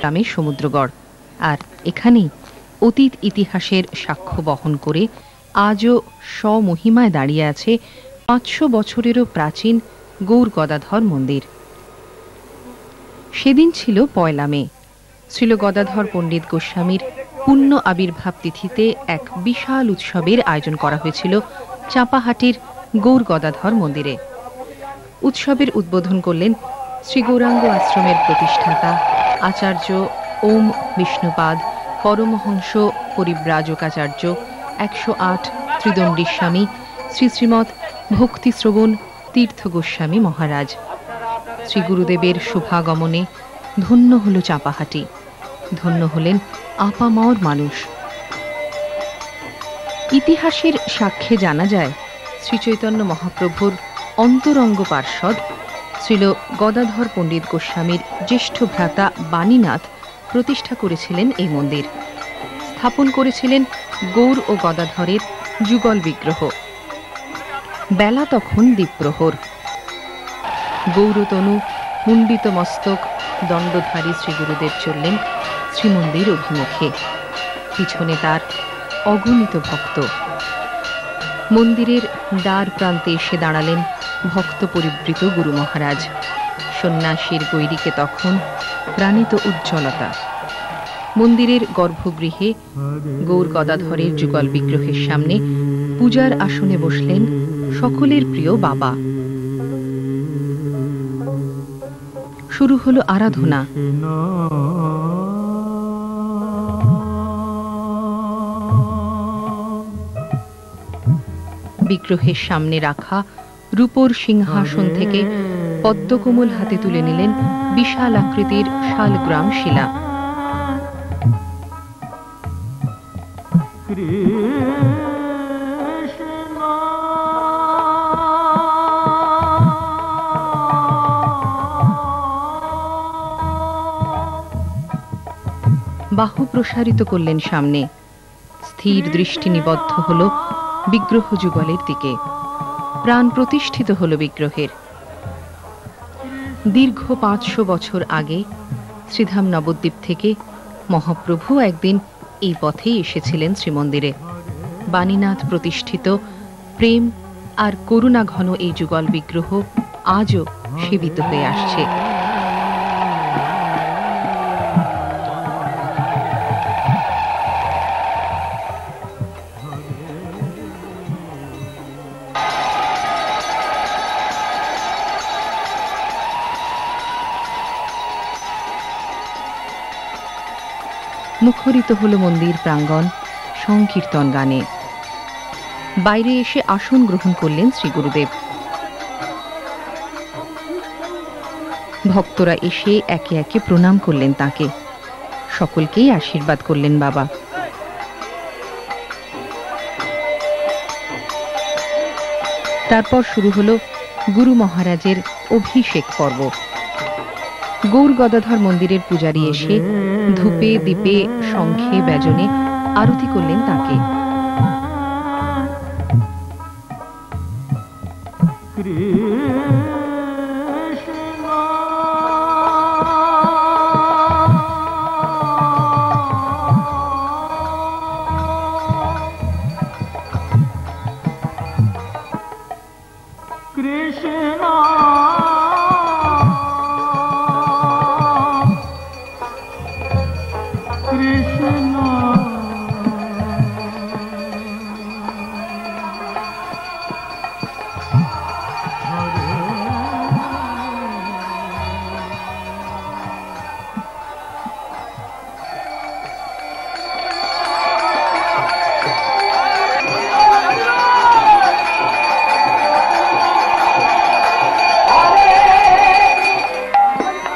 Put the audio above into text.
গ্রামের সমুদ্রগড়, আর এখানেই অতীত ইতিহাসের সাক্ষ্য বহন করে আজও স্বমহিমায় দাঁড়িয়ে আছে 500 বছরেরও প্রাচীন গৌর গদাধর মন্দির। সেদিন ছিল 1 মে। শ্রীল গদাধর পণ্ডিত গোস্বামীর পুণ্য আবির্ভাব তিথিতে এক বিশাল উৎসবের আয়োজন করা হয়েছিল চাঁপাহাটির গৌর গদাধর মন্দিরে। উৎসবের উদ্বোধন করলেন শ্রী গৌরাঙ্গ আশ্রমের প্রতিষ্ঠাতা আচার্য ওম বিষ্ণুপাদ পরমহংস পরিব্রাজকাচার্য 108 ত্রিদণ্ডী স্বামী শ্রী শ্রীমৎ ভক্তিশ্রবণ তীর্থ গোস্বামী মহারাজ। শ্রী গুরুদেবের শুভাগমনে ধন্য হল চাঁপাহাটি, ধন্য হলেন আপামর মানুষ। ইতিহাসের সাক্ষ্যে জানা যায় শ্রীচৈতন্য মহাপ্রভুর অন্তরঙ্গ পার্ষদ শ্রীল গদাধর পণ্ডিত গোস্বামীর জ্যেষ্ঠ ভ্রাতা বাণীনাথ প্রতিষ্ঠা করেছিলেন এই মন্দির। স্থাপন করেছিলেন গৌর ও গদাধরের যুগল বিগ্রহ। বেলা তখন দ্বীপ্রহর। গৌরতনু মুণ্ডিত মস্তক দণ্ডধারী শ্রী গুরুদেব চললেন শ্রীমন্দির অভিমুখে, পিছনে তার অগণিত ভক্ত। মন্দিরের দ্বার প্রান্তে এসে দাঁড়ালেন ভক্ত পরিবৃত গুরু মহারাজ। সন্ন্যাসীর গৈরিকে তখন প্রাণিত উজ্জ্বলতা। মন্দিরের গর্ভগৃহে গৌর গদাধরের যুগল বিগ্রহের সামনে পূজার আসনে বসলেন সকলের প্রিয় বাবা। শুরু হলো আরাধনা। বিগ্রহের সামনে রাখা রূপোর সিংহাসন থেকে পদ্মকমল হাতে তুলে নিলেন বিশাল আকৃতির শালগ্রাম শিলা। বাহু প্রসারিত করলেন সামনে। স্থির দৃষ্টি নিবদ্ধ হল বিগ্রহ যুগলের দিকে। প্রাণ প্রতিষ্ঠিত হল বিগ্রহের। দীর্ঘ 500 বছর আগে শ্রীধাম নবদ্বীপ থেকে মহাপ্রভু একদিন এই পথেই এসেছিলেন শ্রীমন্দিরে। বাণীনাথ প্রতিষ্ঠিত প্রেম আর করুণা ঘন এই যুগল বিগ্রহ আজও সেবিত হয়ে আসছে। মুখরিত হল মন্দির প্রাঙ্গণ সংকীর্তন গানে। বাইরে এসে আসন গ্রহণ করলেন শ্রী গুরুদেব। ভক্তরা এসে একে একে প্রণাম করলেন তাকে। সকলকেই আশীর্বাদ করলেন বাবা। তারপর শুরু হলো গুরু মহারাজের অভিষেক পর্ব। গৌর গদাধর মন্দিরের পূজারী এসে ধূপে দীপে শঙ্খে ব্যজনে আরতি করলেন তাকে। কৃষ্ণ